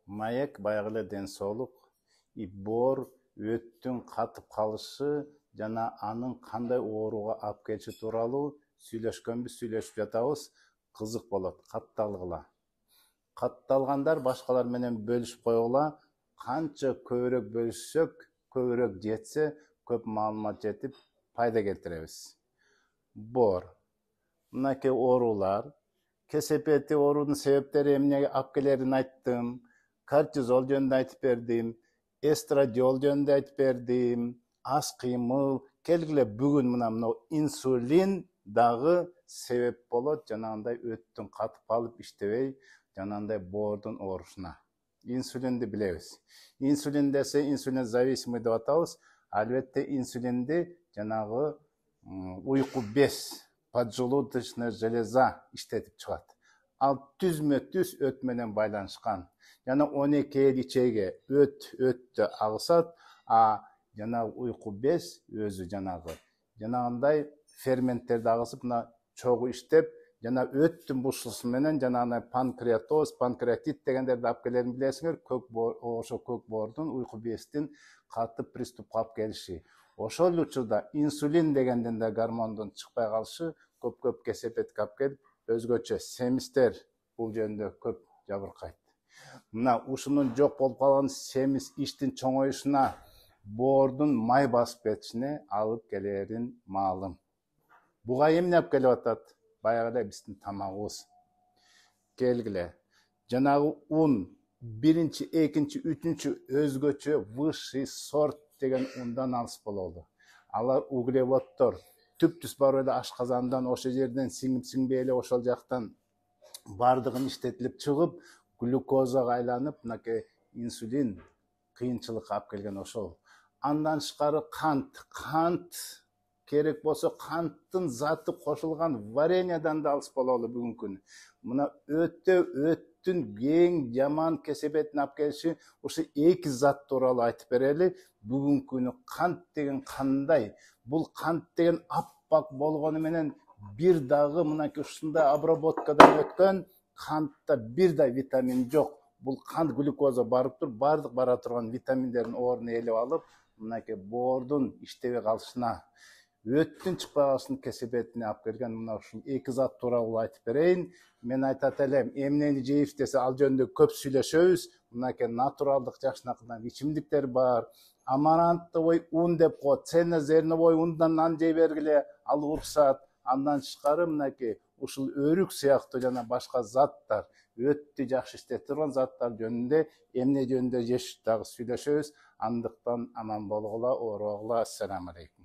Маек баягы ден соолук, боор өттүн катып калышы жана анын кандай ооруга алып келиши тууралуу сүйлөшүп жатабыз. Кызык болот, катталгыла. Катталгандар башкалар менен бөлүшүп койгула. Канча көбүрөөк бөлүшсөк, көбүрөөк жетсе, көп маалымат жетип, пайда келтиребиз. Боор. Мынакей оорулар, кесепети оорунун себептери эмнеге алып келерин айттым. Кортизол жөнүндө айтып бердим, эстрадиол жөнүндө айтып бердим, аз кыймыл. Келгиле бүгүн мына инсулин дагы себеп болот жанагындай өттүн катып калып иштебей, жанагындай боордун оорусуна. Инсулинди билебиз. Инсулин десе инсулин зависимый деп атабыз. Албетте инсулинди жанагы уйку без, поджелудочная железа иштетип чыгат. Ал түзмө-түз өт менен байланышкан. Жана 12 эл ичеге өттө агысат, жанагы уйку без өзү жанагындай ферменттерди агысып, мына чогуу иштеп, жана өттүн бушуусу менен жанагындай панкреатоз, панкреатит дегендерди алып келерин билесиңер, ошо көк боордун, уйку бездин катып приступка алып келиши. Ошол учурда инсулин дегенден да гормондун чыкпай калышы көп кесепетке алып келип, өзгөчө семиздер бул жөнүндө көп жабыркайт. Мына ушунун жок болуп калган семиз иштин чоңоюшуна, боордун май басып кетишине алып келерин маалым. Буга эмне алып келип атат? Баягы биздин тамагыбыз. Келгиле. Жанагы ун, биринчи, экинчи, үчүнчү өзгөчө высший сорт деген ундан алыс бололу. Алар углеводдор. Түп-түз барып эле ашказандан, ошол жерден сиңип-сиңбей эле ошол жактан бардыгын иштетилип чыгып, глюкозага айланып, мынакей инсулин кыйынчылык алып келген ошол. Андан тышкары кант керек болсо канттын заты кошулган вареньядан да алыс бололу бүгүнкү күнү. Мына өттүн эң жаман кесепетин алып келиши ушу эки зат тууралуу айтып берели. Бүгүнкү күнү кант деген кандай? Бул кант деген аппак болгону менен бир дагы мынакей ушундай обработкадан өткөн кантта бир да витамин жок. Бул кант глюкоза барып туруп, бардык бара турган витаминдердин ордун ээлеп алып, мынакей боордун иштебей калышына, өттүн чыкпай калышынын кесепетине алып келген мына ушул эки зат тууралуу айтып берейин. Мен айтат элем, эмнени жейбиз десе, ал жөнүндө көп сүйлөшөбүз. Мынакей натуралдык жакшынакынан ичимдиктер бар. Амарантовый ун деп коет, цельнозерновой ундан нан жей бергиле, ал уруксат. Андан тышкары мынакей ушул өрүк сыяктуу жана башка заттар, өттү жакшы иштете турган заттар жөнүндө, эмне жөнүндө жеш дагы сүйлөшөбүз. Андыктан аман болгула, оорубагыла. Ассаламу алейкум.